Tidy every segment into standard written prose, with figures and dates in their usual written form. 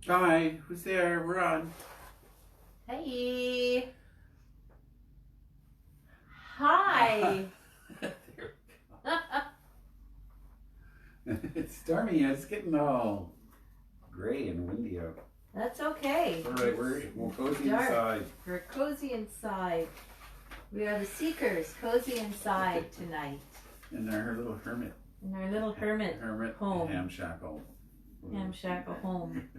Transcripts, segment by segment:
Hi, who's there? We're on. Hey. Hi. It's stormy. It's getting all gray and windy out. That's okay. All right, we're cozy inside. We're cozy inside. We are the seekers, cozy inside tonight. In our little hermit. In our little hermit home. Hamshackle. Hamshackle home.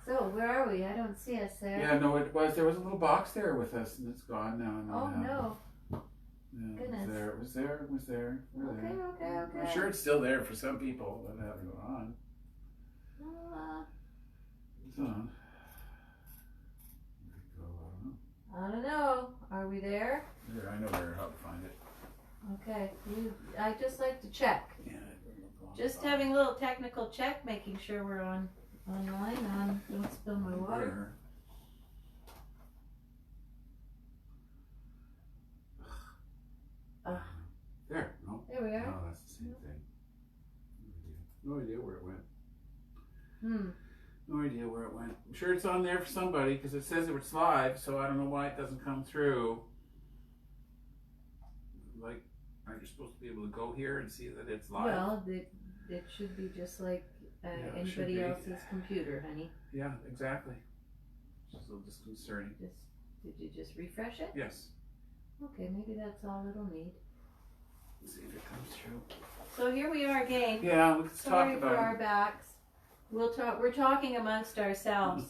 So where are we? I don't see us there. Yeah, no, it was. There was a little box there with us, and it's gone now. Oh no! Yeah, Goodness. It was there. Okay. I'm sure it's still there for some people that have it on. It's on. I don't know. Are we there? I know how to find it. Okay. I just like to check. Yeah. Just having a little technical check, making sure we're online. Don't spill my water. There. No. There we are. No, that's the same thing. No idea where it went. No idea where it went. I'm sure it's on there for somebody because it says it's live, so I don't know why it doesn't come through. Like, aren't you supposed to be able to go here and see that it's live? Well, it should be just like anybody else's computer, honey. Yeah, exactly. It's a little disconcerting. Did you just refresh it? Yes. Okay, maybe that's all it'll need. Let's see if it comes through. So here we are again. Yeah, let's talk about it. Sorry for our backs. We're talking amongst ourselves.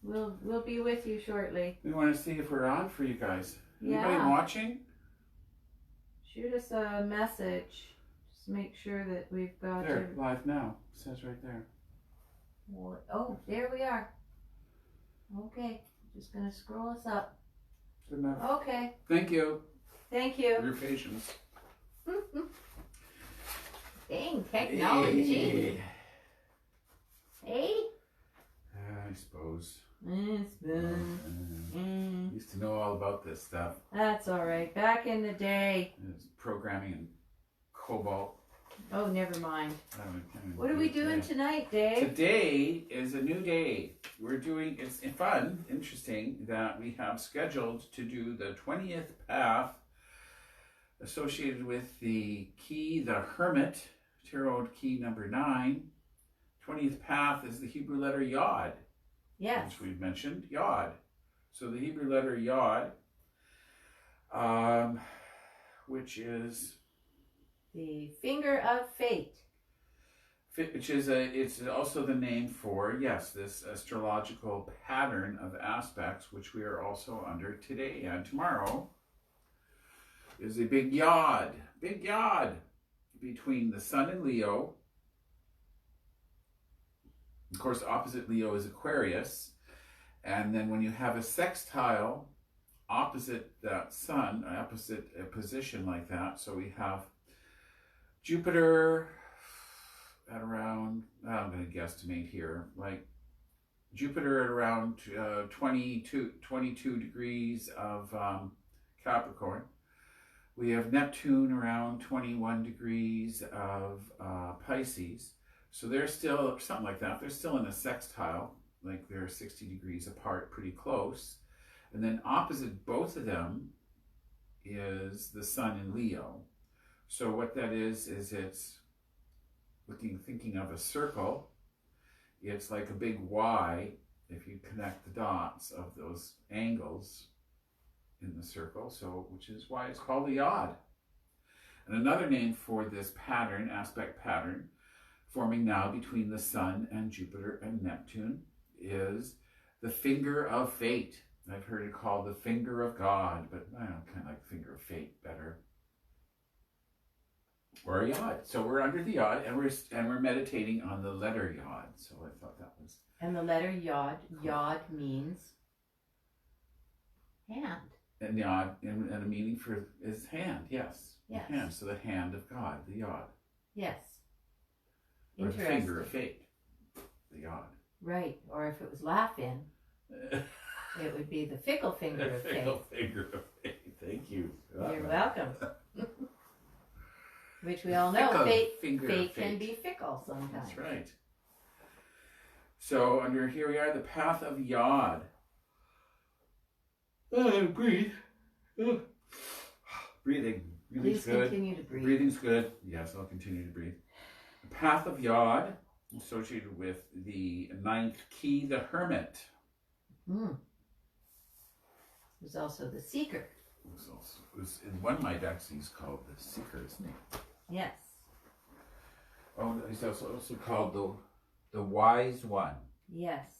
We'll be with you shortly. We want to see if we're on for you guys. Yeah. Anybody watching? Shoot us a message. Just make sure that we've got there, live now. It says right there. Oh, there we are. Okay, just gonna scroll us up. Good enough. Okay. Thank you. Thank you. For your patience. Dang, technology. Hey? I suppose. Used to know all about this stuff. That's all right. Back in the day. It's programming in COBOL. Oh, never mind. What are we doing tonight, Dave? Today is a new day. It's fun, interesting, that we have scheduled to do the 20th path associated with the Key the Hermit, Tarot Key number 9. 20th path is the Hebrew letter Yod. Yes. Which we've mentioned, Yod. So the Hebrew letter Yod, which is the finger of fate. Which is it's also the name for, yes, this astrological pattern of aspects, which we are also under today and tomorrow, is a big Yod between the Sun and Leo. Of course, opposite Leo is Aquarius. And then when you have a sextile opposite that Sun, opposite a position like that, so we have Jupiter at around, I'm going to guesstimate here, like Jupiter at around 22 degrees of Capricorn. We have Neptune around 21 degrees of Pisces. So they're still, something like that, they're still in a sextile, like they're 60 degrees apart, pretty close. And then opposite both of them is the Sun in Leo. So what that is it's thinking of a circle. It's like a big Y if you connect the dots of those angles in the circle, so which is why it's called a Yod. And another name for this pattern, aspect pattern, forming now between the Sun and Jupiter and Neptune, is the finger of fate. I've heard it called the finger of God, but I don't kind of like finger of fate better. Or a Yod. So we're under the Yod, and we're meditating on the letter Yod. So I thought that was. And the letter Yod, cool. Yod means hand. And yod, and a meaning for is hand, yes. Yes. The hand, so the hand of God, the yod. Yes. Or the Interesting. finger of fate, the yod. Right, or if it was laughing, it would be the fickle finger of fate. Fickle finger of fate, thank you. You're welcome. Which we all know, Fickle fate finger of can fate. be fickle sometimes. That's right. So under here we are, the path of yod. Breathe. Breathing. Breathing's Please good. continue to breathe. Breathing's good. Yes, I'll continue to breathe. The path of yod, associated with the 9th key, the Hermit. There's also the Seeker. In one of my decks, he's called the Seeker, isn't he? Yes. Oh, he's also called the Wise One. Yes.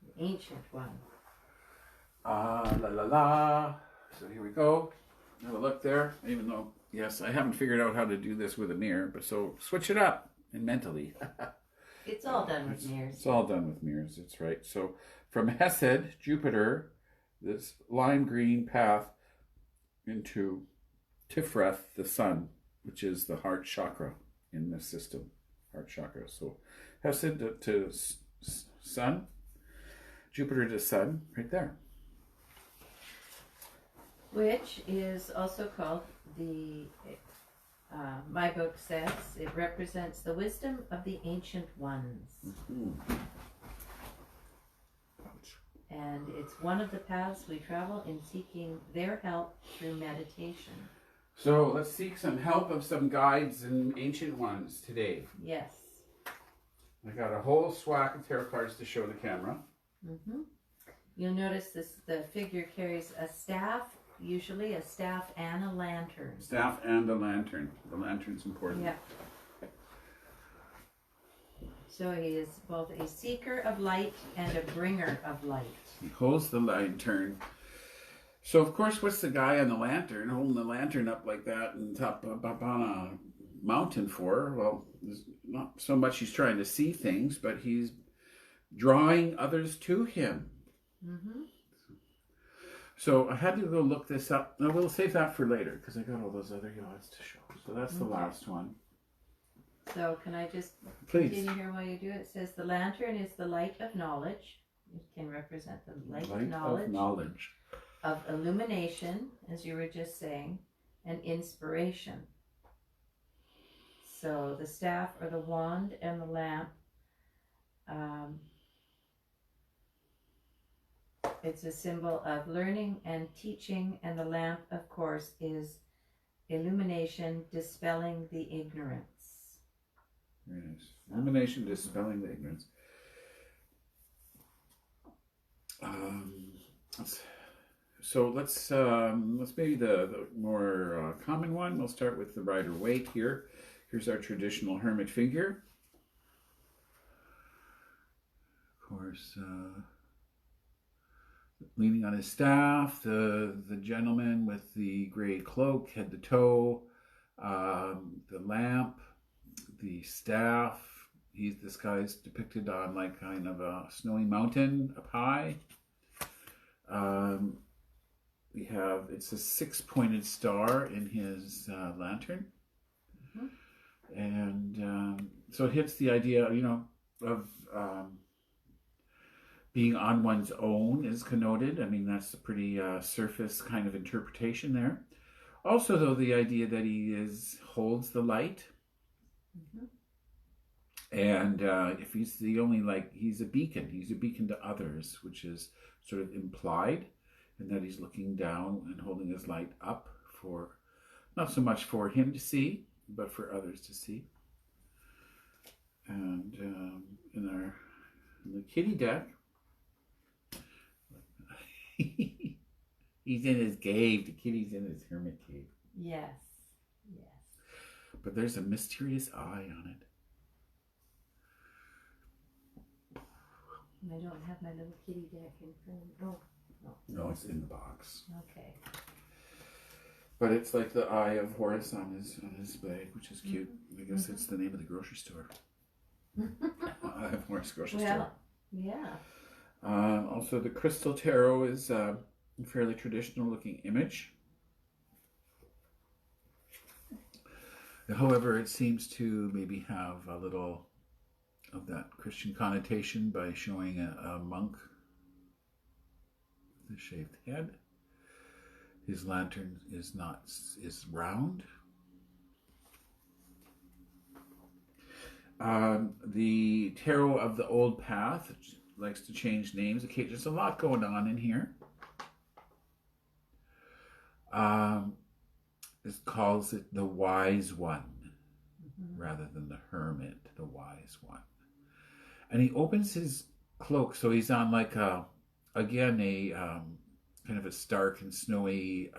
The Ancient One. La la la. So here we go. Have a look there. Even though, yes, I haven't figured out how to do this with a mirror, but so switch it up and mentally. It's all done with mirrors. It's all done with mirrors, that's right. So from Hesed, Jupiter, this lime green path into Tifreth, the sun, which is the heart chakra in the system. Heart chakra. So Hesed to sun, Jupiter to sun, right there. Which is also called my book says, it represents the wisdom of the ancient ones. Mm-hmm. And it's one of the paths we travel in seeking their help through meditation. So let's seek some help of some guides and ancient ones today. Yes. I got a whole swack of tarot cards to show the camera. Mm-hmm. You'll notice the figure carries a staff, usually a staff and a lantern. Staff and a lantern. The lantern's important. Yeah. So he is both a seeker of light and a bringer of light. He holds the lantern. So, of course, what's the guy on the lantern holding the lantern up like that and up on a mountain for? Well, there's not so much he's trying to see things, but he's drawing others to him. Mm-hmm. So I had to go look this up. No, we'll save that for later because I got all those other yods to show. So that's the last one. So can I just Please. continue here while you do it? It says the lantern is the light of knowledge. It can represent the light of knowledge. Of illumination, as you were just saying, and inspiration. So the staff or the wand and the lamp, it's a symbol of learning and teaching, and the lamp, of course, is illumination, dispelling the ignorance. Very nice. Illumination, dispelling the ignorance. So let's maybe the more common one. We'll start with the Rider-Waite here. Here's our traditional hermit figure. Of course, leaning on his staff, the gentleman with the gray cloak, head to toe, the lamp, the staff. This guy's depicted on like kind of a snowy mountain up high. We have, it's a 6-pointed star in his lantern. Mm-hmm. And so it hits the idea, of being on one's own is connoted. I mean, that's a pretty surface kind of interpretation there. Also, though, the idea that he holds the light. Mm-hmm. And if he's he's a beacon to others, which is sort of implied, and that he's looking down and holding his light up for, not so much for him to see, but for others to see. And in the kitty deck, he's in his cave. The kitty's in his hermit cave. Yes. But there's a mysterious eye on it. I don't have my little kitty deck in front of me. No, it's in the box. Okay. But it's like the eye of Horus on his bag, which is cute. Mm-hmm. I guess it's the name of the grocery store. Eye of Horus grocery store. Yeah. Also, the crystal tarot is a fairly traditional looking image. However, it seems to maybe have a little of that Christian connotation by showing a monk with a shaved head. His lantern is round. The Tarot of the Old Path, which likes to change names. Okay, there's a lot going on in here. It calls it the Wise One, rather than the Hermit, the Wise One. And he opens his cloak, so he's on like again a kind of a stark and snowy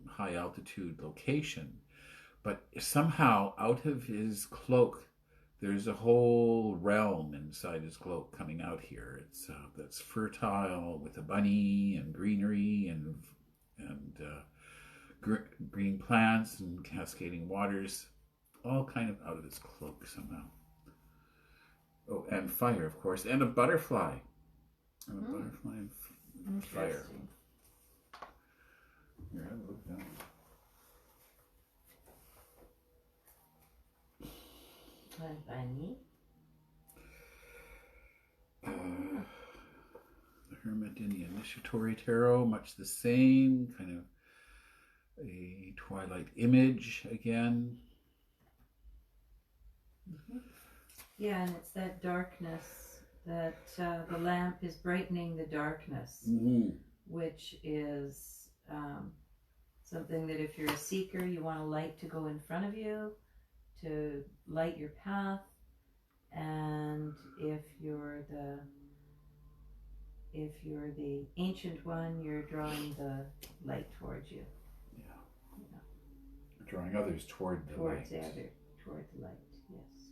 high altitude location, but somehow out of his cloak there's a whole realm inside his cloak coming out here. It's that's fertile with a bunny and greenery and green plants and cascading waters, all kind of out of his cloak somehow. Oh, and fire, of course, and a butterfly. And a butterfly and fire. Here, have a look down. Bunny. The Hermit in the Initiatory Tarot, much the same, kind of a twilight image again. Yeah, and it's that darkness that the lamp is brightening the darkness, which is something that if you're a seeker, you want a light to go in front of you to light your path, and if you're the ancient one, you're drawing the light towards you. Yeah. Drawing others toward the light. Toward the light, yes.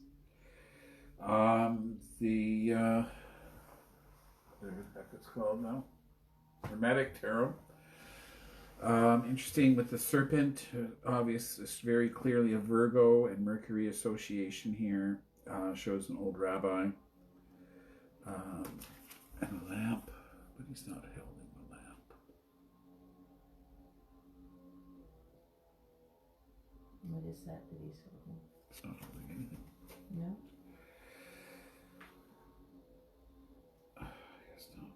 Whatever the heck it's called now, Hermetic Tarot. Interesting with the serpent, obvious, it's very clearly a Virgo and Mercury association here. Shows an old rabbi and a lamp, but he's not holding the lamp. What is that he's holding? It's not holding anything. No? I guess not.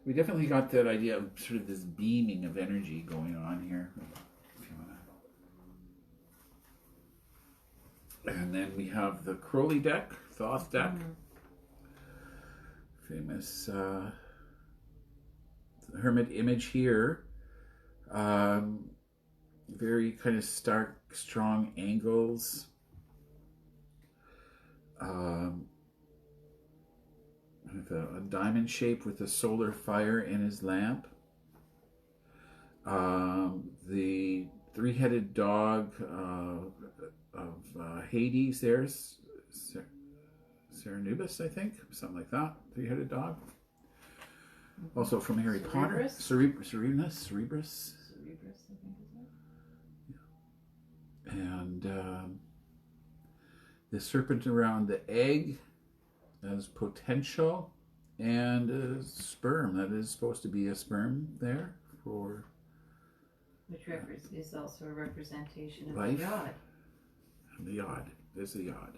We definitely got that idea of sort of this beaming of energy going on here. And then we have the Crowley deck, Thoth deck. Famous Hermit image here. Very kind of stark, strong angles. With a diamond shape with a solar fire in his lamp. The three-headed dog of Hades, there's Serendipity, I think, something like that. Three-headed dog. Also from Harry Potter. Cerebrus, I think is that? Yeah. And the serpent around the egg as potential, and a sperm. That is supposed to be a sperm there for... Which is also a representation of life. the yod. The yod. There's the yod.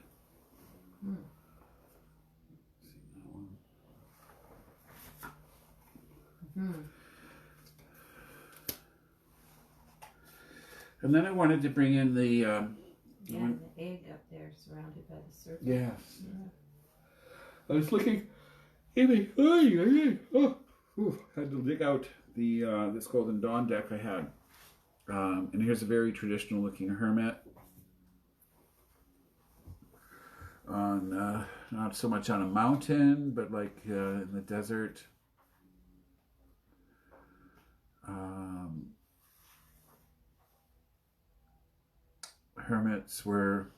See that one? And then I wanted to bring in the... the egg up there surrounded by the serpent. Yes. Yeah. I was looking... had to dig out the this Golden Dawn deck I had. And here's a very traditional looking hermit. On not so much on a mountain, but like in the desert. Hermits were...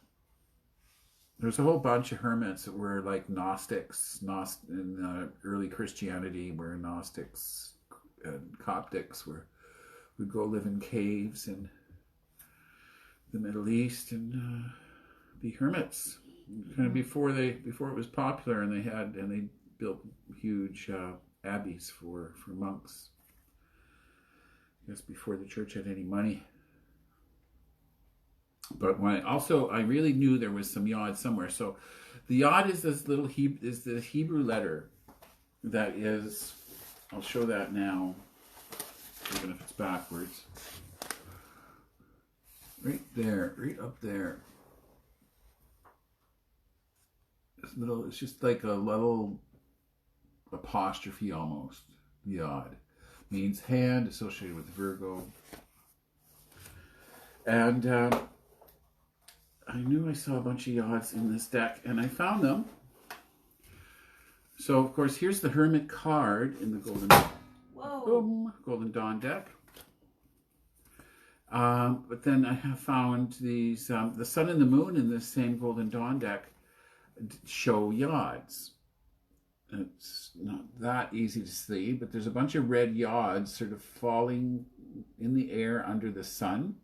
There's a whole bunch of hermits that were like Gnostics. In early Christianity, where Gnostics and Coptics would go live in caves in the Middle East and be hermits. kind of before it was popular, and they built huge abbeys for monks. I guess before the church had any money. But I really knew there was some yod somewhere. So the yod is this little is the Hebrew letter that is. I'll show that now, even if it's backwards. Right there, right up there. It's just like a little apostrophe almost. Yod means hand, associated with Virgo. And I knew I saw a bunch of yods in this deck, and I found them. So of course, here's the Hermit card in the Golden Dawn deck. But then I have found these the Sun and the Moon in this same Golden Dawn deck show yods. It's not that easy to see, but there's a bunch of red yods sort of falling in the air under the sun.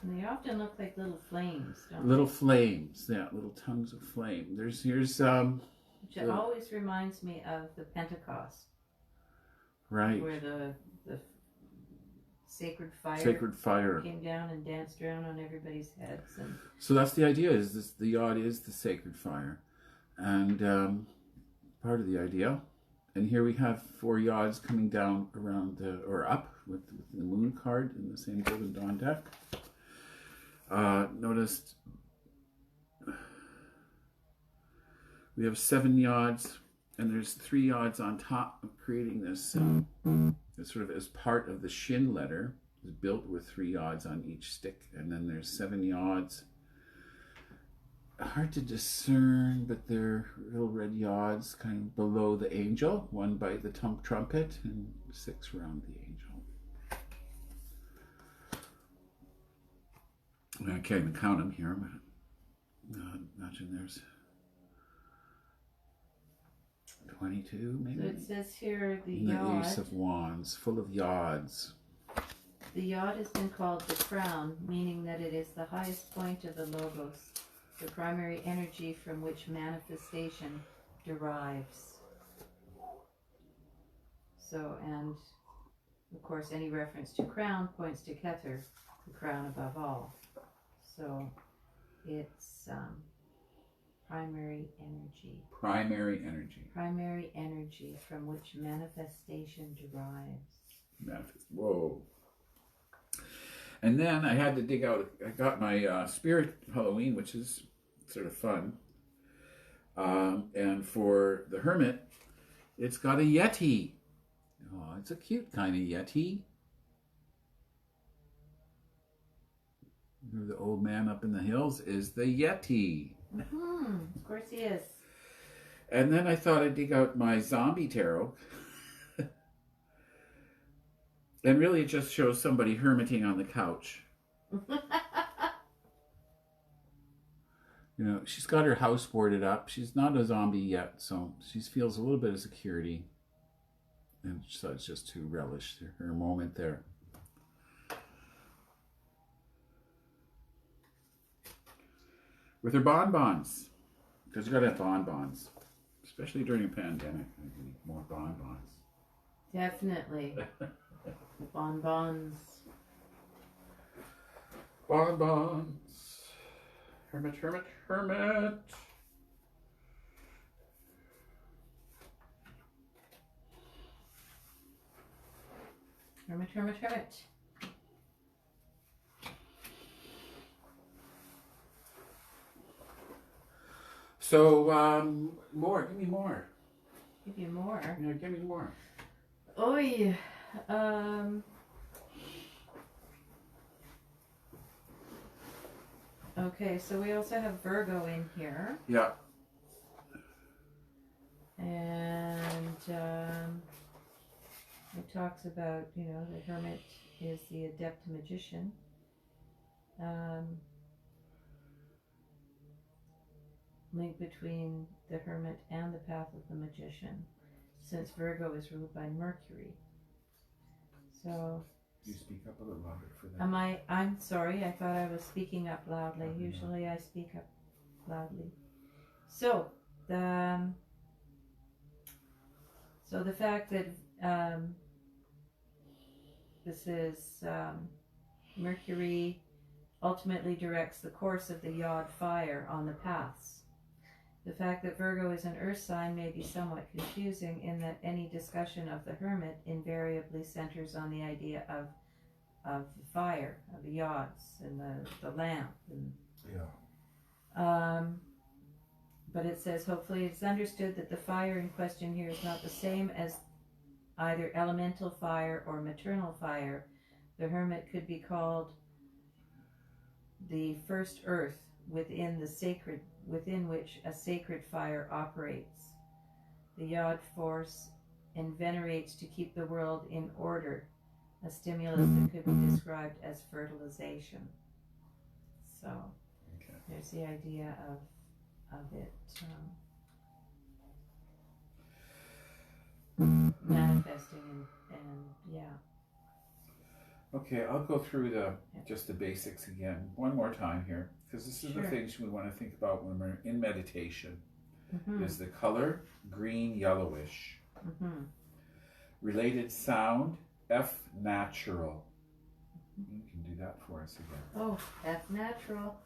And they often look like little flames, don't Little flames, yeah, little tongues of flame. Here's which always reminds me of the Pentecost. Right. Where the sacred fire came down and danced around on everybody's heads. And so that's the idea, is the yod is the sacred fire. And part of the idea. And here we have 4 yods coming down around or up with the Moon card in the same Golden Dawn deck. Noticed we have 7 yods, and there's 3 yods on top of creating this sort of as part of the Shin letter. Is built with 3 yods on each stick, and then there's 7 yods. Hard to discern, but they're little red yods kind of below the angel, 1 by the trumpet, and 6 around the angel. I can't even count them here, but imagine there's 22 maybe. So it says here the Ace of Wands, full of yods. The yod has been called the crown, meaning that it is the highest point of the logos, the primary energy from which manifestation derives. So, and of course any reference to crown points to Keter, the crown above all. So it's primary energy. Primary energy. Primary energy from which manifestation derives. Whoa. And then I had to dig out, I got my Spirit Halloween, which is sort of fun. And for the Hermit, it's got a Yeti. Oh, it's a cute kind of Yeti. The old man up in the hills is the Yeti. Of course he is. And then I thought I'd dig out my Zombie Tarot. And really it just shows somebody hermiting on the couch. You know, she's got her house boarded up. She's not a zombie yet, so she feels a little bit of security. And so it's just to relish her moment there. With her bonbons. Because you gotta have bonbons. Especially during a pandemic. You need more bonbons. Definitely. Bonbons. Bonbons. Hermit, hermit, hermit. Hermit, hermit, hermit. So, more. Give me more. Give you more. Yeah, give me more. Oh yeah. Okay, so we also have Virgo in here. Yeah. And it talks about, you know, the Hermit is the adept magician. Link between the Hermit and the path of the magician, since Virgo is ruled by Mercury. So You speak up a little louder for that. I'm sorry, I thought I was speaking up loudly. Usually I speak up loudly. So, the fact that this is Mercury ultimately directs the course of the Yod fire on the paths. The fact that Virgo is an earth sign may be somewhat confusing in that any discussion of the hermit invariably centers on the idea of the fire, of the Yods and the lamp. And, but it says, hopefully it's understood that the fire in question here is not the same as either elemental fire or maternal fire. The hermit could be called the first earth within which a sacred fire operates. The Yod force invenerates to keep the world in order, a stimulus that could be described as fertilization. So there's the idea of it manifesting and yeah. Okay, I'll go through just the basics again one more time here, because this is the things we want to think about when we're in meditation. Is the color green yellowish. Related sound F natural. You can do that for us again. Oh, F natural.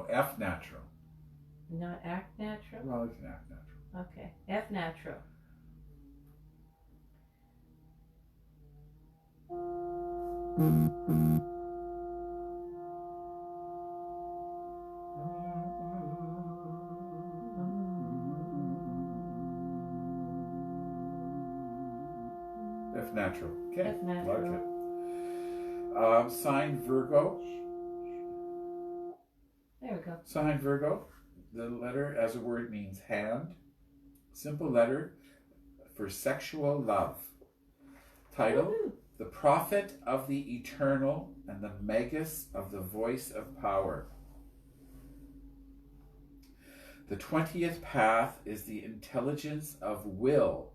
F natural. Not act natural? Well, you can act natural. Okay, F natural. F natural. Okay. F natural. Like it. Sign Virgo. There we go. Sign Virgo. The letter as a word means hand. Simple letter for sexual love. Title, The Prophet of the Eternal and the Magus of the Voice of Power. The 20th path is the intelligence of will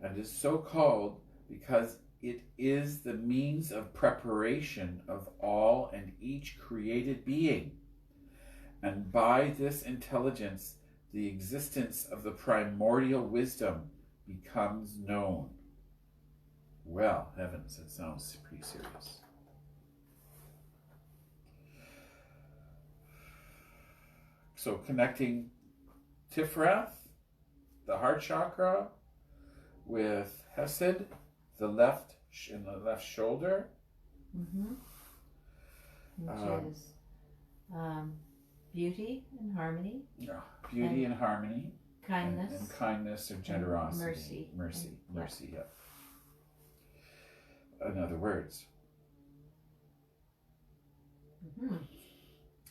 and is so called because it is the means of preparation of all and each created being. And by this intelligence, the existence of the primordial wisdom becomes known. Well, heavens, that sounds pretty serious. So connecting Tifrath, the heart chakra, with Hesed, the left in the left shoulder. Which is beauty and harmony. Yeah, beauty and harmony. Kindness. And kindness or generosity. Mercy. Mercy, yeah. In other words.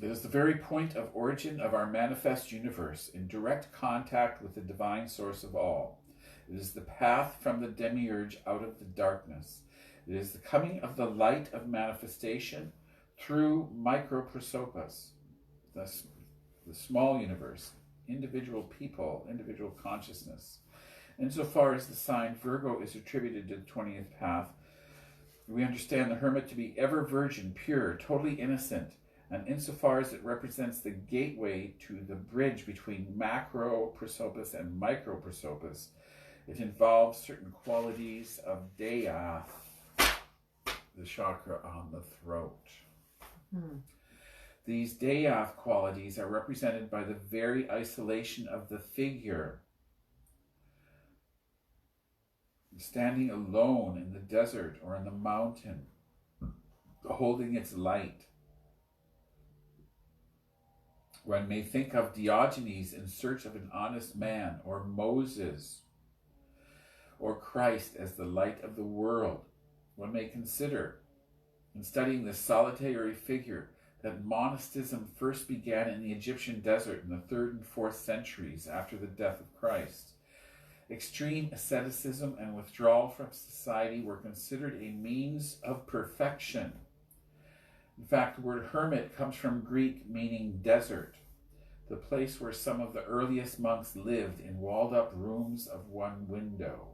It is the very point of origin of our manifest universe, in direct contact with the divine source of all. It is the path from the demiurge out of the darkness. It is the coming of the light of manifestation through microprosopos, the small universe, individual people, individual consciousness. Insofar as the sign Virgo is attributed to the 20th path, we understand the hermit to be ever virgin, pure, totally innocent, and insofar as it represents the gateway to the bridge between macroprosopos and microprosopos, it involves certain qualities of Dea, the chakra on the throat. These Death qualities are represented by the very isolation of the figure, standing alone in the desert or in the mountain, holding its light. One may think of Diogenes in search of an honest man, or Moses, or Christ as the light of the world. One may consider, in studying this solitary figure, that monasticism first began in the Egyptian desert in the 3rd and 4th centuries after the death of Christ. Extreme asceticism and withdrawal from society were considered a means of perfection. In fact, the word hermit comes from Greek meaning desert, the place where some of the earliest monks lived in walled-up rooms of one window.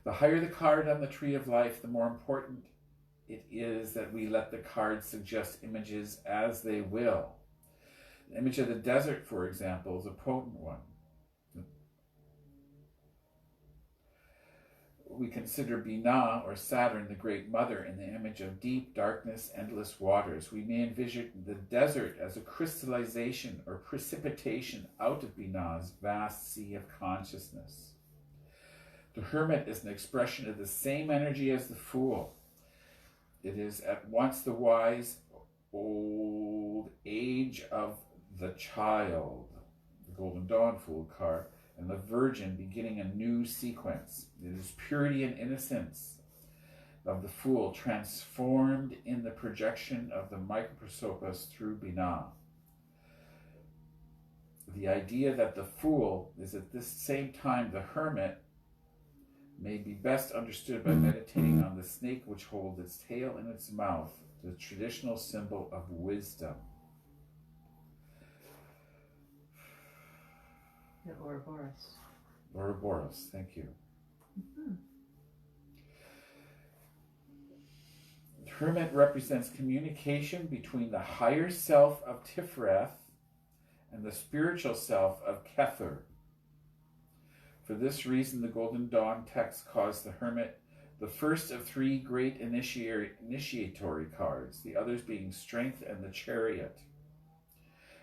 The higher the card on the tree of life, the more important it is that we let the cards suggest images as they will. The image of the desert, for example, is a potent one. We consider Binah, or Saturn, the Great Mother, in the image of deep darkness, endless waters. We may envision the desert as a crystallization or precipitation out of Binah's vast sea of consciousness. The Hermit is an expression of the same energy as the Fool. It is at once the wise old age of the child, the Golden Dawn Fool card, and the Virgin beginning a new sequence. It is purity and innocence of the Fool transformed in the projection of the microprosopis through Binah. The idea that the Fool is at this same time the Hermit may be best understood by meditating on the snake which holds its tail in its mouth, the traditional symbol of wisdom. The Ouroboros. Ouroboros, thank you. Mm-hmm. The Hermit represents communication between the higher self of Tiferet and the spiritual self of Kether. For this reason, the Golden Dawn text calls the Hermit the first of three great initiatory cards, the others being Strength and the Chariot.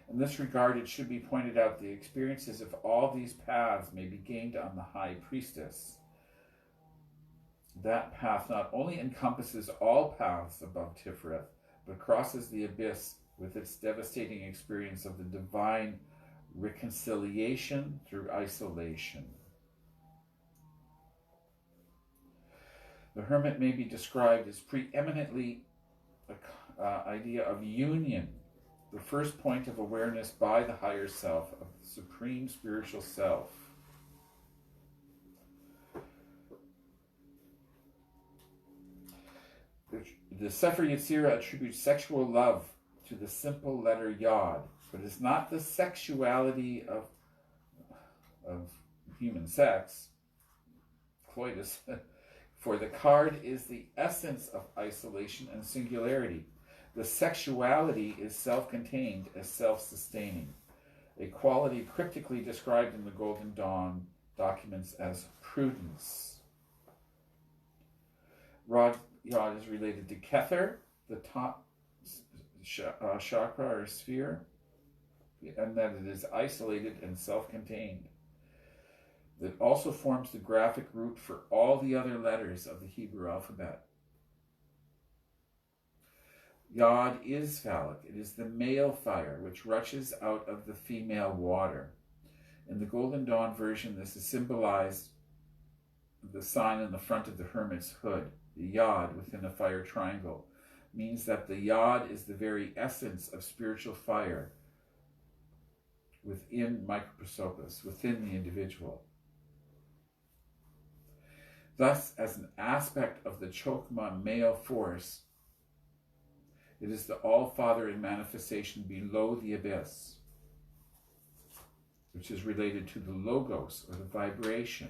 In this regard, it should be pointed out the experiences of all these paths may be gained on the High Priestess. That path not only encompasses all paths above Tiferet, but crosses the abyss with its devastating experience of the divine reconciliation through isolation. The Hermit may be described as preeminently an idea of union, the first point of awareness by the higher self, of the supreme spiritual self. The Sefer Yetzirah attributes sexual love to the simple letter Yod, but it's not the sexuality of human sex, coitus, for the card is the essence of isolation and singularity. The sexuality is self-contained as self-sustaining, a quality cryptically described in the Golden Dawn documents as prudence. Yod is related to Kether, the top chakra or sphere, and that it is isolated and self-contained. That also forms the graphic root for all the other letters of the Hebrew alphabet. Yod is phallic. It is the male fire which rushes out of the female water. In the Golden Dawn version, this is symbolized the sign on the front of the Hermit's hood. The Yod within a fire triangle means that the Yod is the very essence of spiritual fire within microprosopis, within the individual. Thus, as an aspect of the Chokmah male force, it is the All-Father in manifestation below the abyss, which is related to the logos, or the vibration.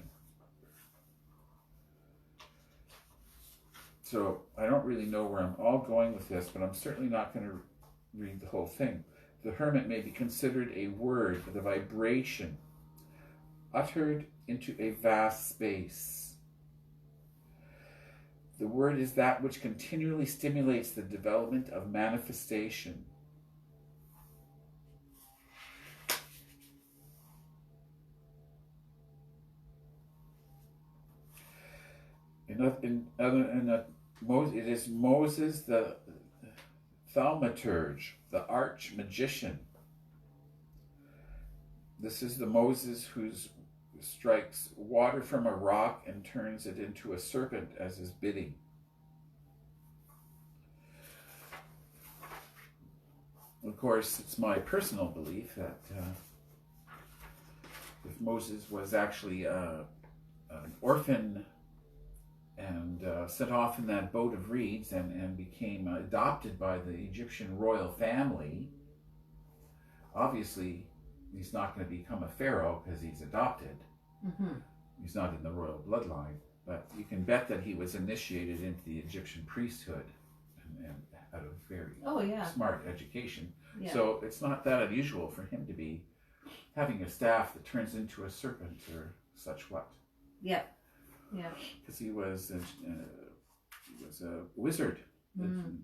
So I don't really know where I'm all going with this, but I'm certainly not going to read the whole thing. The Hermit may be considered a word, the vibration, uttered into a vast space. The word is that which continually stimulates the development of manifestation. It is Moses, the thaumaturge, the arch magician. This is the Moses who strikes water from a rock and turns it into a serpent as his bidding. Of course, it's my personal belief that if Moses was actually an orphan and set off in that boat of reeds and became adopted by the Egyptian royal family, obviously he's not going to become a pharaoh because he's adopted. Mm-hmm. He's not in the royal bloodline. But you can bet that he was initiated into the Egyptian priesthood and had a very smart education. Yeah. So it's not that unusual for him to be having a staff that turns into a serpent or such what. Yeah. Yeah. Because he was a wizard. Mm.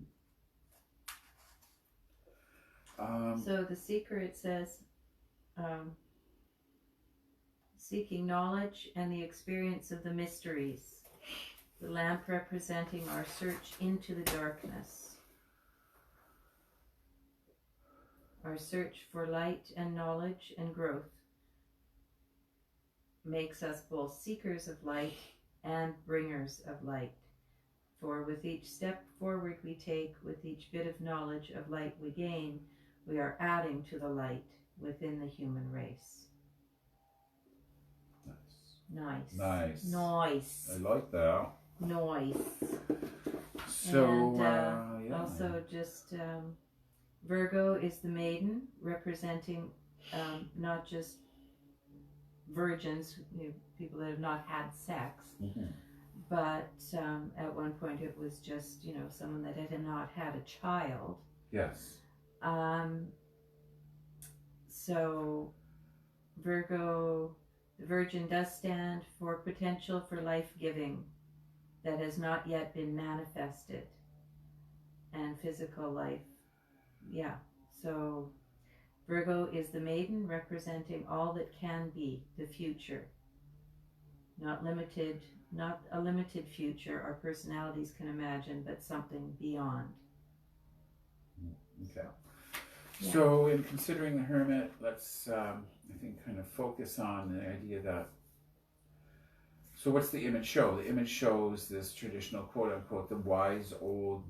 So the seeker, it says, seeking knowledge and the experience of the mysteries. The lamp representing our search into the darkness. Our search for light and knowledge and growth makes us both seekers of light and bringers of light. For with each step forward we take, with each bit of knowledge of light we gain, we are adding to the light within the human race. Nice. I like that. Nice. So, and, also just Virgo is the maiden, representing not just virgins, people that have not had sex, but at one point it was just, someone that had not had a child. Yes. So Virgo, the Virgin, does stand for potential for life-giving that has not yet been manifested, and physical life. Yeah, so Virgo is the maiden, representing all that can be, the future. Not a limited future our personalities can imagine, but something beyond. Okay. So in considering the Hermit, let's, I think, kind of focus on the idea that, so what's the image show? The image shows this traditional, quote-unquote, the wise old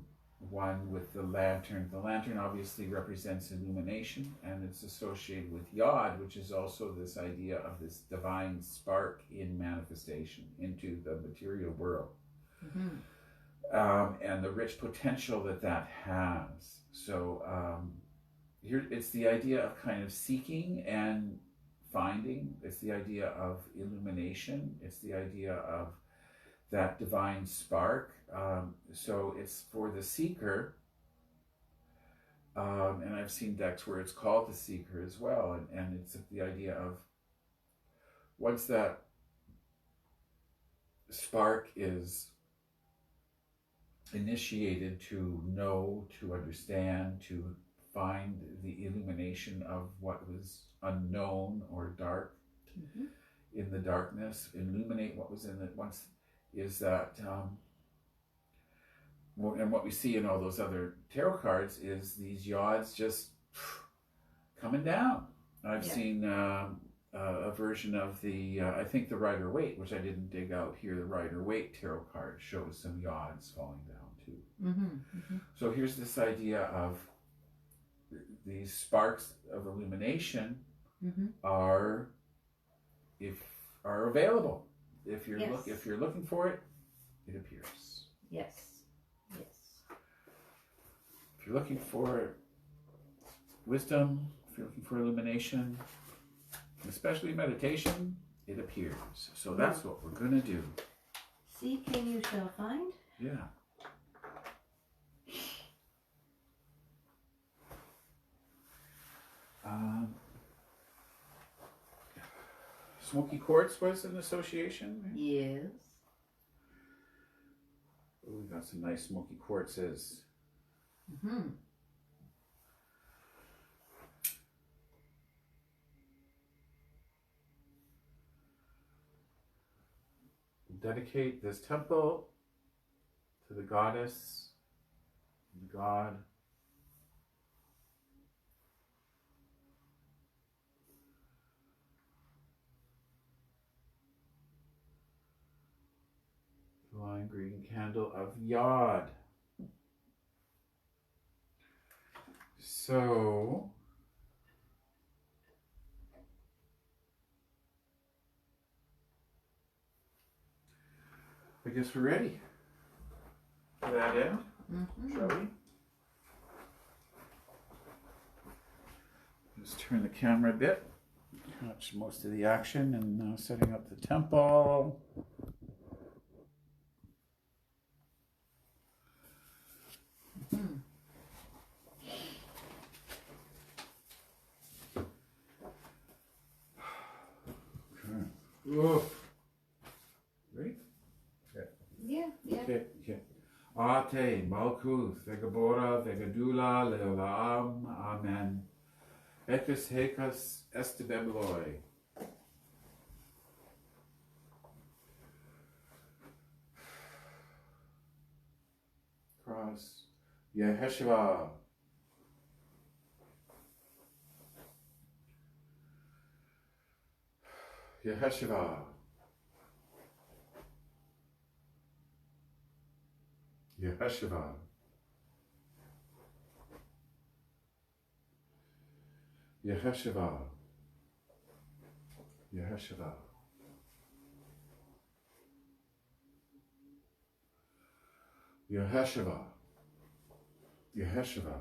one with the lantern. The lantern obviously represents illumination, and it's associated with Yod, which is also this idea of this divine spark in manifestation into the material world. And the rich potential that has. So here it's the idea of kind of seeking and finding. It's the idea of illumination. It's the idea of that divine spark. So it's for the seeker, and I've seen decks where it's called the seeker as well, and it's the idea of once that spark is initiated to know, to understand, to find the illumination of what was unknown or dark in the darkness, illuminate what was in it once, is that and what we see in all those other tarot cards is these Yods just coming down. I've seen a version of the, I think the Rider-Waite, which I didn't dig out here, the Rider-Waite tarot card shows some Yods falling down too. So here's this idea of these sparks of illumination are available. If you're looking for it, it appears. Yes. If you're looking for wisdom, if you're looking for illumination, especially meditation, it appears. So that's what we're going to do. Seeking you shall find. Yeah. Smoky quartz was an association? Yes. Oh, we got some nice smoky quartzes. Dedicate this temple to the goddess, the god. Divine green candle of Yod. So, I guess we're ready for that end, shall we? Just turn the camera a bit, catch most of the action, and setting up the temple. Oof. Ready? Yeah. Okay. Ate, Malkuth, Vegabora, Vegadula, Leolaam, Amen. Ekes Hekas Estebemloi. Cross. Yeheshua. Yeheshua. Yeheshua. Yeheshua. Yeheshua. Yeheshua. Yeheshua.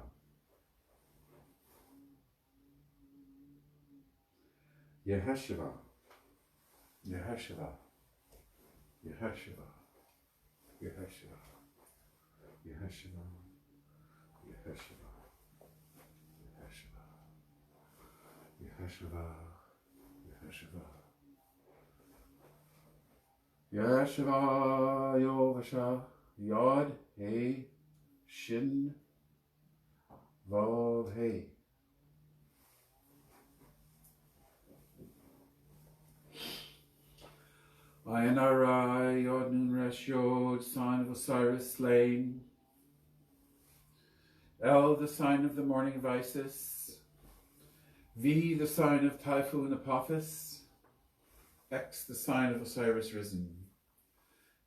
Yeheshua. Yeheshua. Yeheshua. Yeheshua. Yeheshua. Yeheshua. Yeheshua. Yeheshua. Yeheshua. Yovasha. Yod. Hey. Shin. Vav. Hey. Ayanarai. Yod Nun Resh Yod. Sign of Osiris slain. El, the sign of the morning of Isis. V, the sign of Typhoon Apophis. X, the sign of Osiris risen.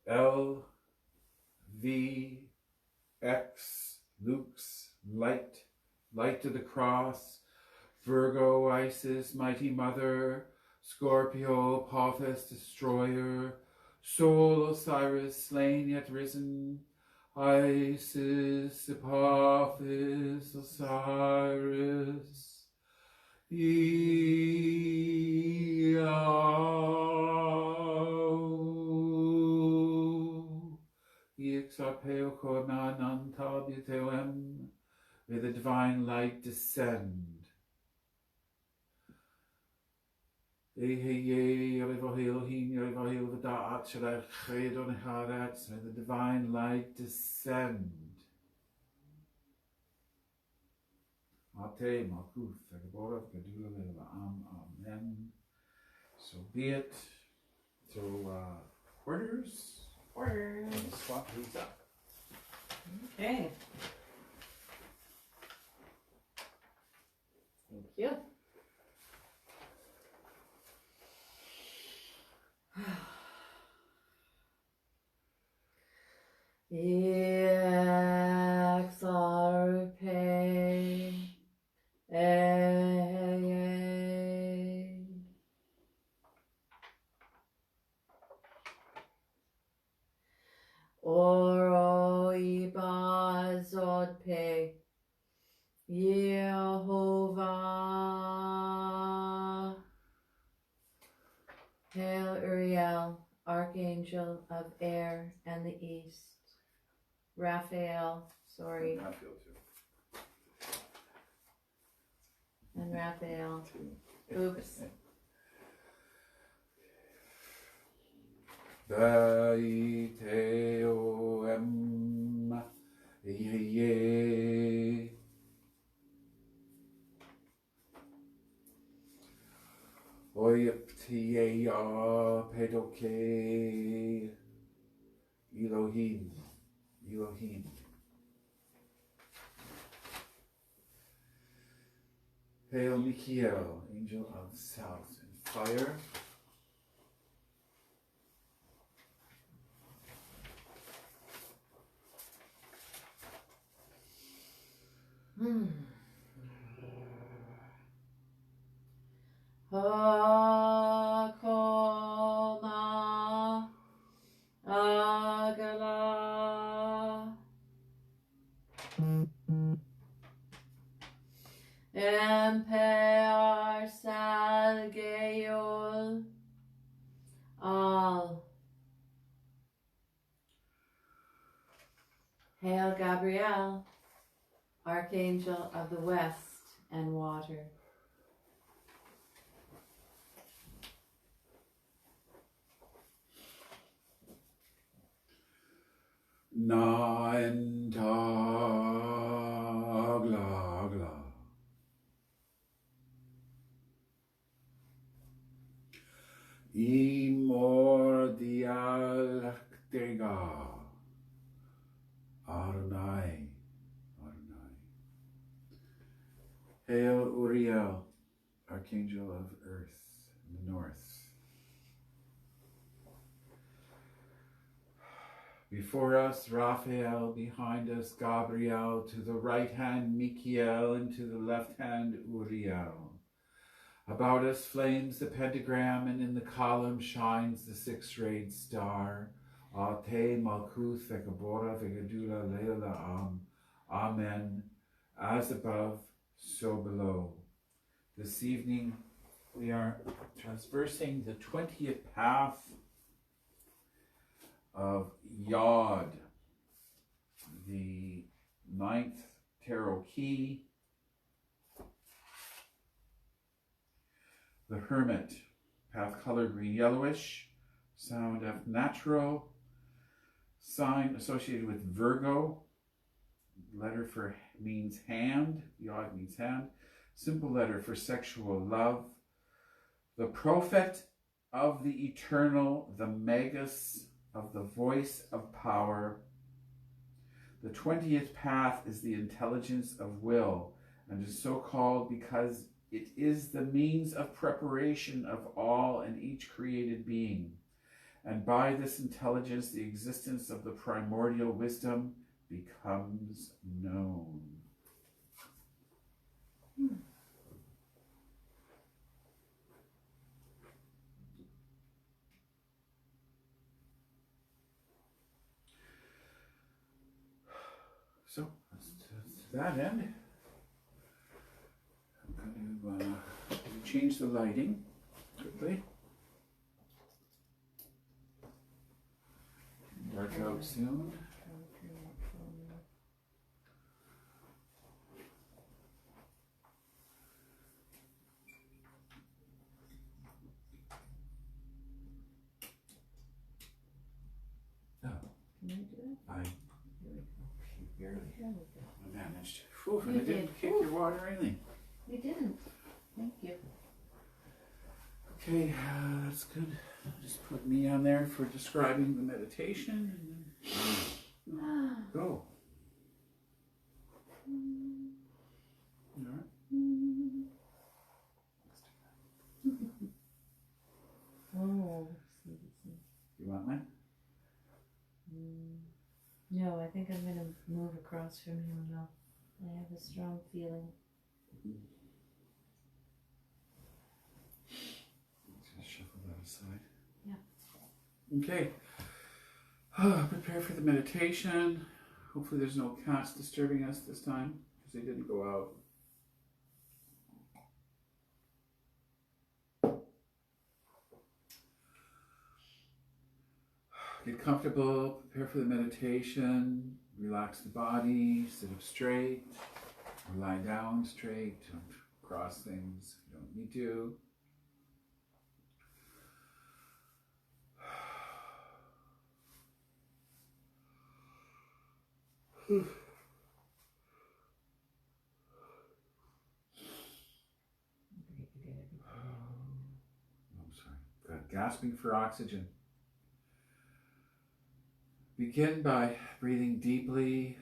L, V, X, Lux, light, light to the cross. Virgo, Isis, mighty mother. Scorpio, Apophis, destroyer. Soul, Osiris, slain yet risen. Isis, Apophis, Osiris. May the divine light descend. May the divine light descend. Ate, Malkuth, Vegabora, Vegadula, Leolaam, Amen. So be it. So, orders. Swap these up. Okay. Thank you. Oro ibazodpe Yehovah. Hail Uriel, Archangel of air and the east. Raphael, sorry. Raphael too. And Raphael. Oops. Daiteom Ye Oyeptia Pedoke Elohim. Hail Michael, angel of south and fire. Hakoma Agala Emper Salgeol Al. Hail Gabriel, Archangel of the west and water. Na en ta gla gla. Imordial Dega. Adonai. Adonai. Hail Uriel, Archangel of Earth in the north. Before us, Raphael, behind us, Gabriel, to the right hand, Michael, and to the left hand, Uriel. About us flames the pentagram, and in the column shines the six-rayed star. Ate Malkuth Vekabora Vegadula Leila Am. Amen. As above, so below. This evening, we are traversing the 20th path of Yod, the 9th Tarot Key, the Hermit, path color green yellowish, sound F natural, sign associated with Virgo, letter for means hand, Yod means hand, simple letter for sexual love, the prophet of the eternal, the magus of the voice of power. The 20th path is the intelligence of will, and is so called because it is the means of preparation of all and each created being. And by this intelligence, the existence of the primordial wisdom becomes known. So, to that end, I'm going to change the lighting quickly. Dark out soon. Oh, Can I do it? Barely. There we go. I managed. Whew, and You I didn't did. kick your water or anything. You didn't. Thank you. Okay, that's good. Just put me on there for describing the meditation and then go. You all right? Oh. You want mine? No, I think I'm going to move across from you now. I have a strong feeling. Just shuffle that aside. Yeah. Okay. Prepare for the meditation. Hopefully there's no cats disturbing us this time because they didn't go out. Get comfortable, prepare for the meditation, relax the body, sit up straight, or lie down straight, don't cross things if you don't need to. I'm sorry, got gasping for oxygen. Begin by breathing deeply,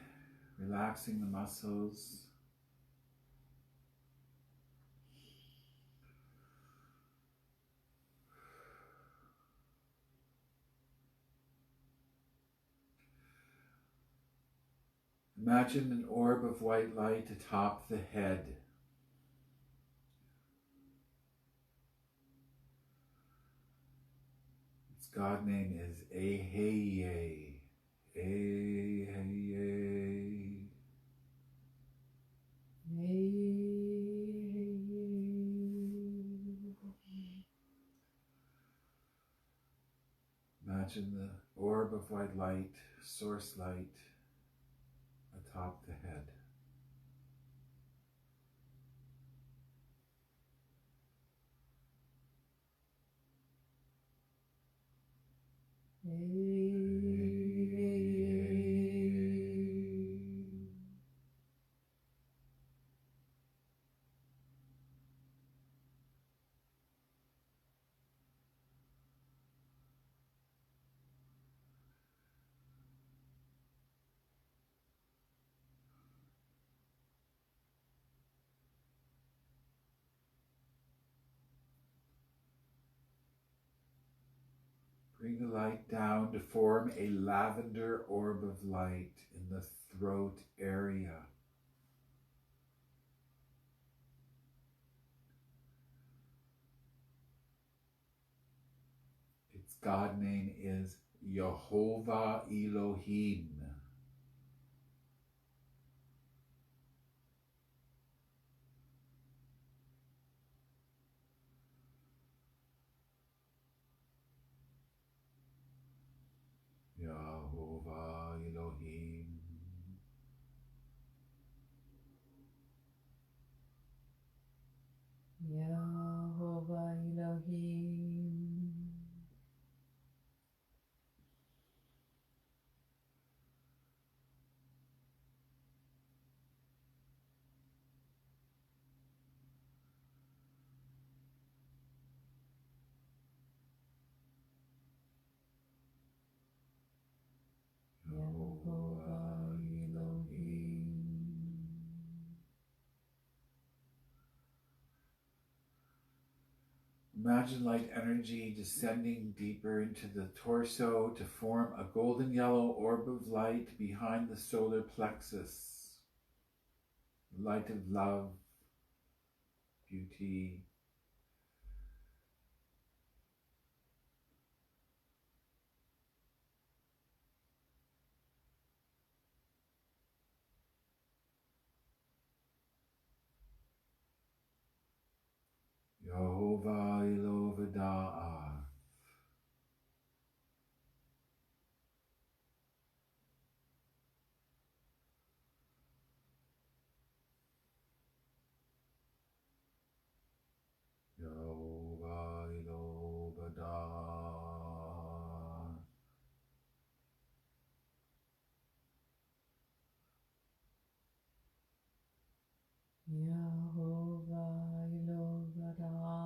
relaxing the muscles. Imagine an orb of white light atop the head. Its god name is Aheye. Imagine the orb of white light, source light, atop the head. Bring the light down to form a lavender orb of light in the throat area. Its God name is Yehovah Elohim. Yehovah Elohim. Yehovah Elohim. Yehovah Elohim. Imagine light energy descending deeper into the torso to form a golden yellow orb of light behind the solar plexus. Light of love, beauty, Yehovah Elovadah. Yehovah Elovadah. Yehovah Elovadah.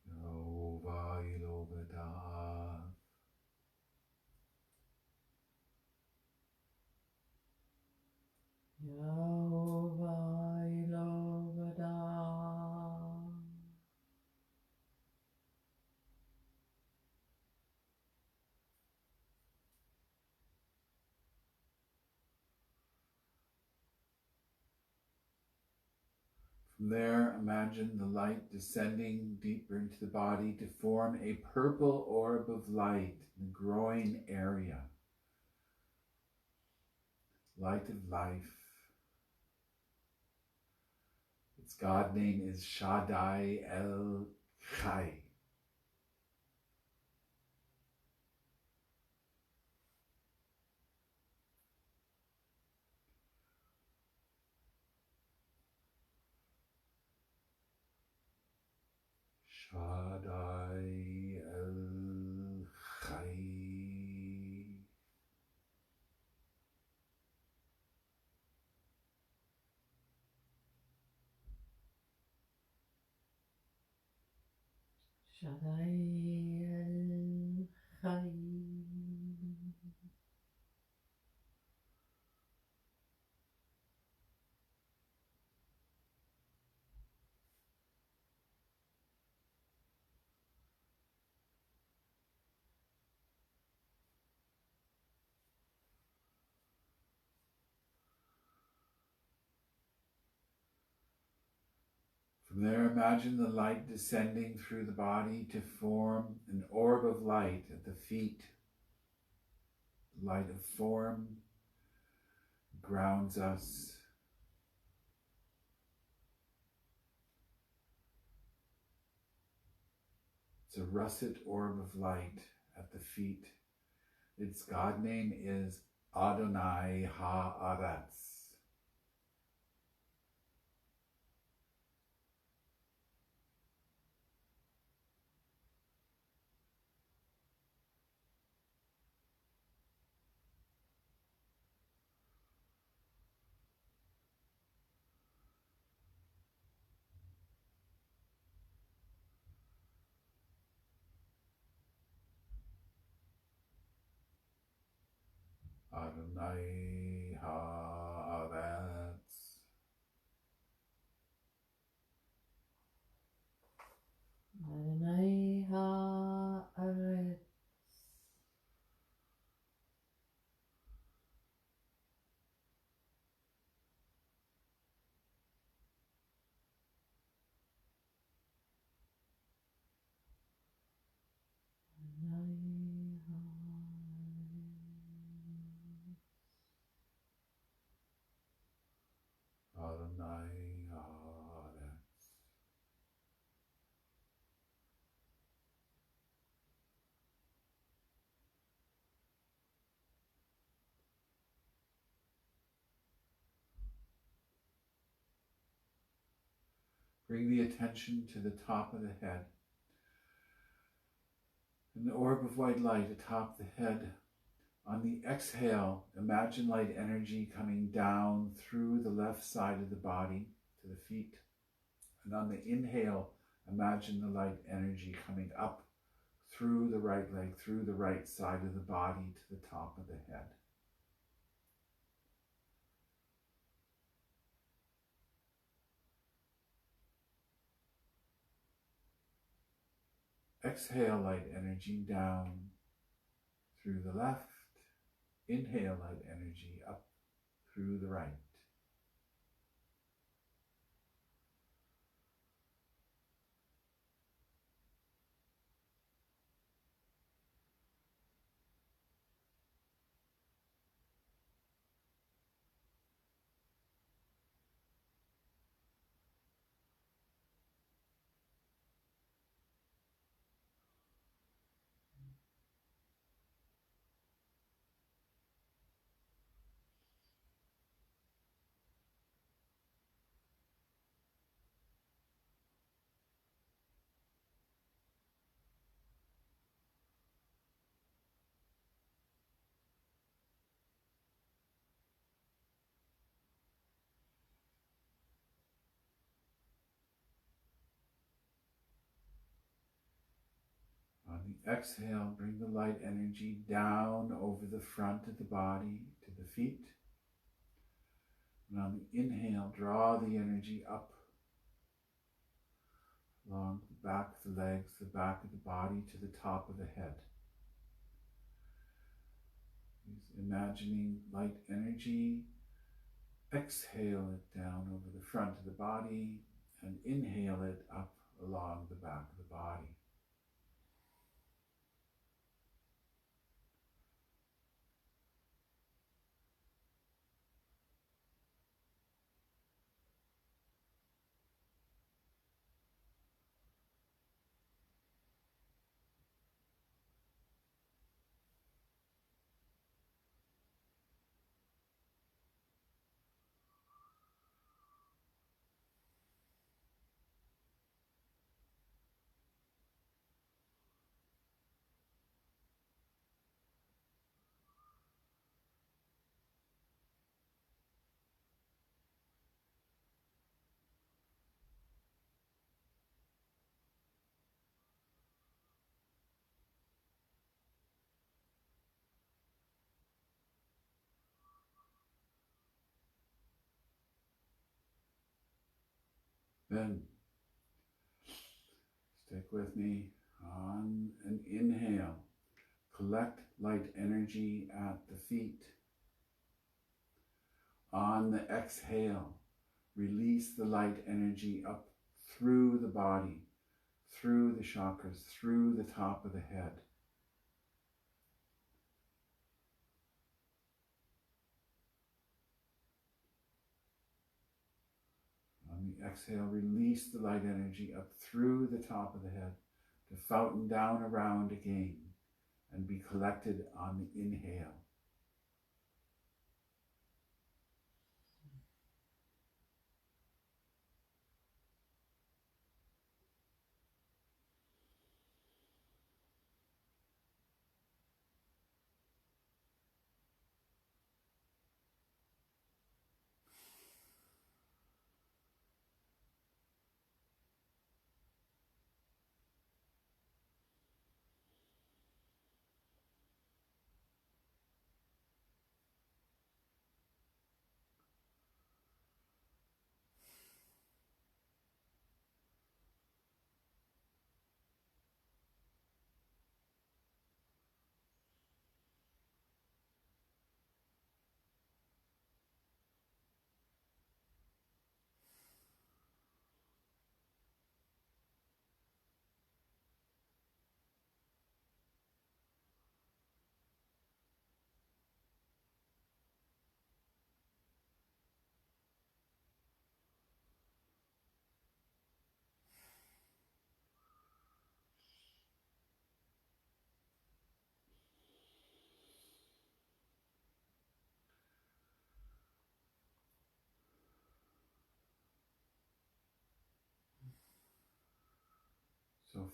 Yehovah Elovadah. Yehovah Elovadah. From there, imagine the light descending deeper into the body to form a purple orb of light in the groin area. Light of life. Its God name is Shaddai El Chai. Shaddai El Chai. Shaddai El Chai. From there, imagine the light descending through the body to form an orb of light at the feet. Light of form grounds us. It's a russet orb of light at the feet. Its God name is Adonai Ha'aretz. Adonai Ha'aretz. Bring the attention to the top of the head. An orb of white light atop the head. On the exhale, imagine light energy coming down through the left side of the body to the feet. And on the inhale, imagine the light energy coming up through the right leg, through the right side of the body to the top of the head. Exhale light energy down through the left. Inhale light energy up through the right. On the exhale, bring the light energy down over the front of the body to the feet. And on the inhale, draw the energy up along the back of the legs, the back of the body to the top of the head. Imagining light energy, exhale it down over the front of the body and inhale it up along the back of the body. Then, stick with me on an inhale. Collect light energy at the feet. On the exhale, release the light energy up through the body, through the chakras, through the top of the head. On the exhale, release the light energy up through the top of the head to fountain down around again and be collected on the inhale.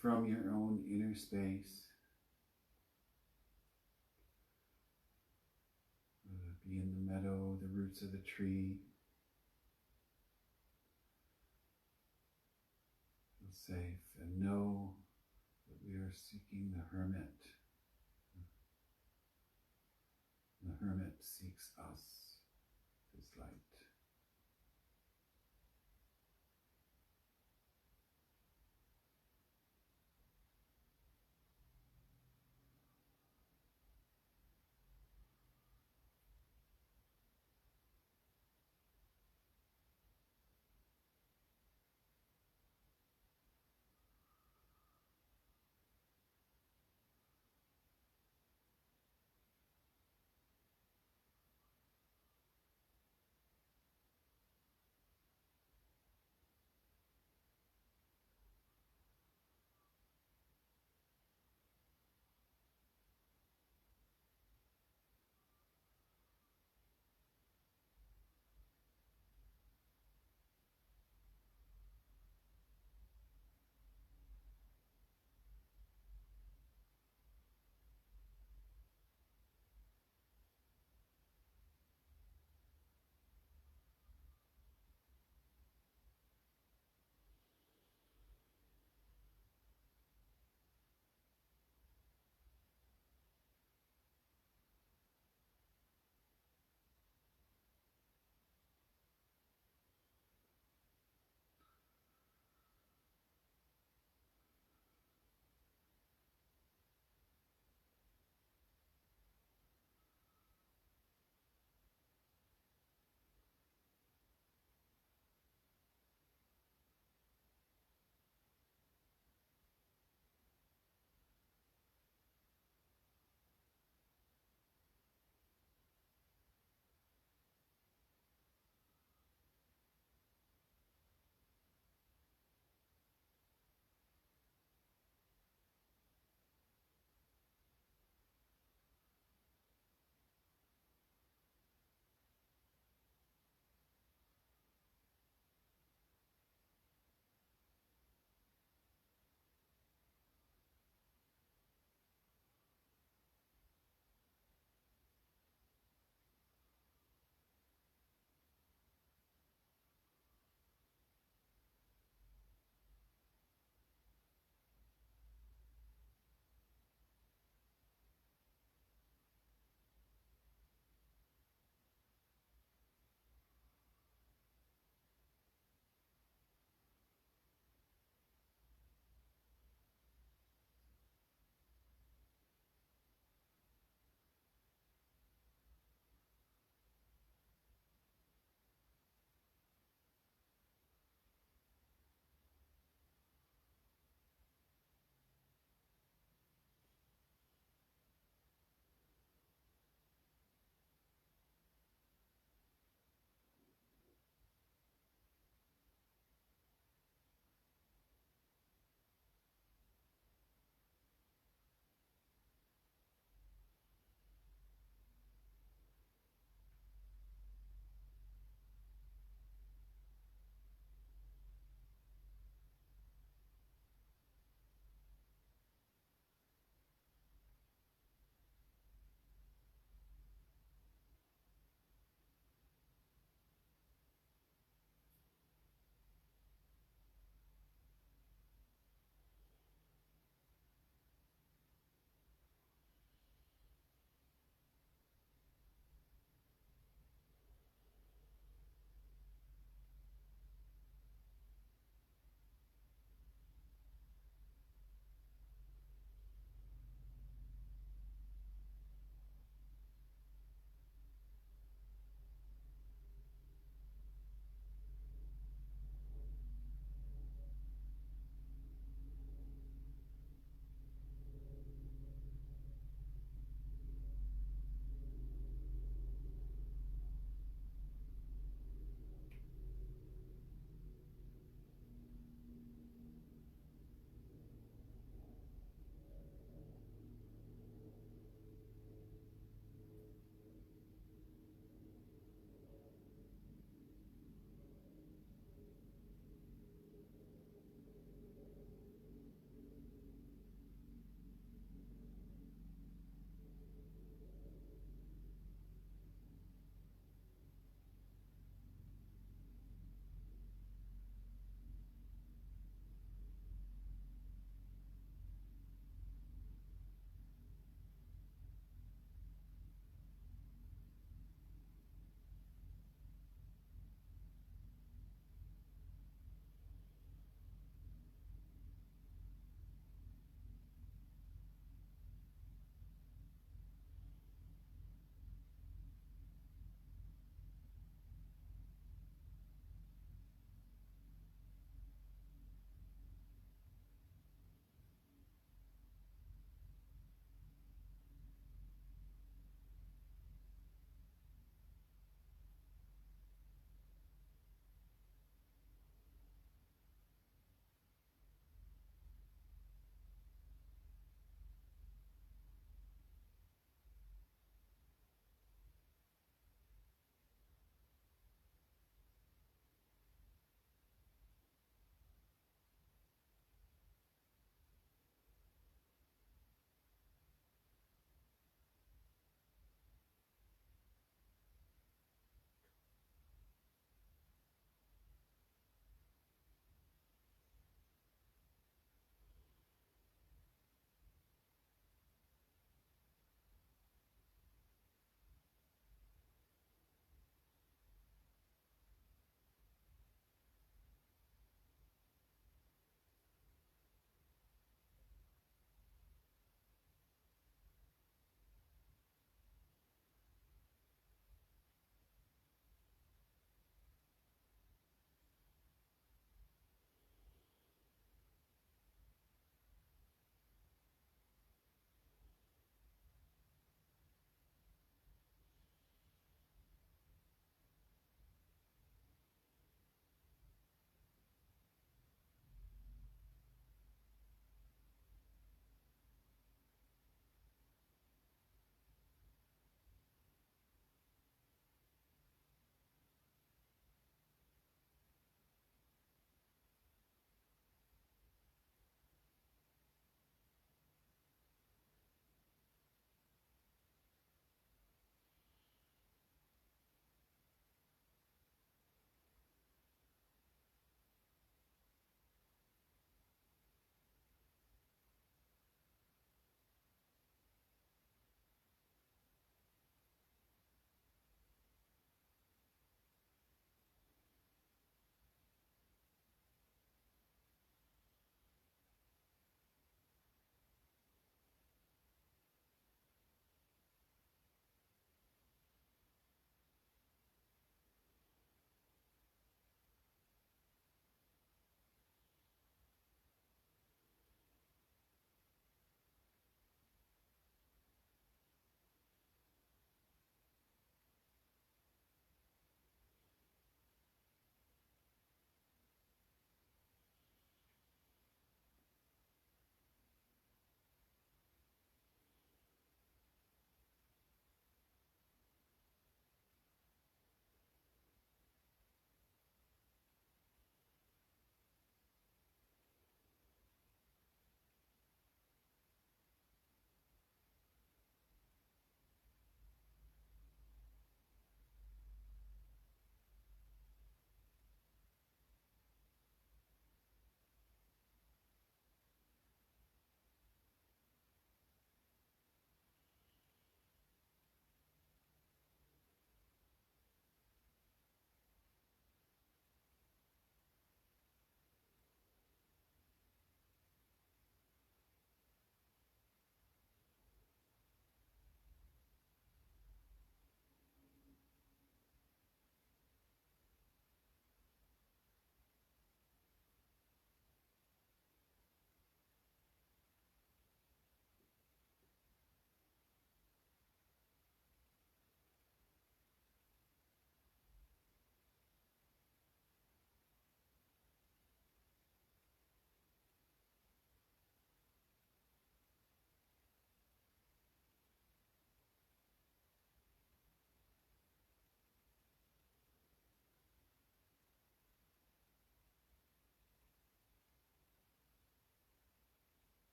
from your own inner space, whether it be in the meadow, the roots of the tree, feel safe and know that we are seeking the hermit. The hermit seeks us, his light.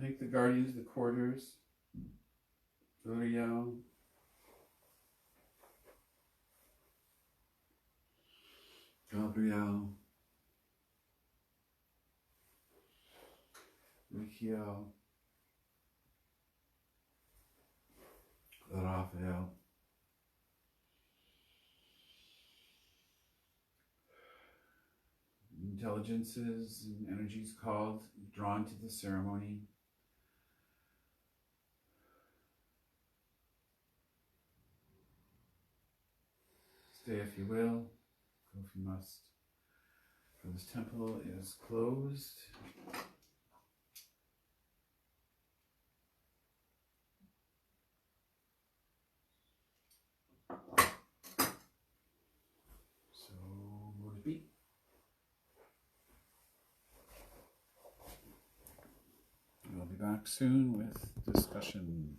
thank the guardians, the quarters, Uriel, Gabriel, Michiel, Raphael, intelligences and energies called, drawn to the ceremony. Stay if you will, go if you must, for this temple is closed. So, go to beat. We'll be back soon with discussion.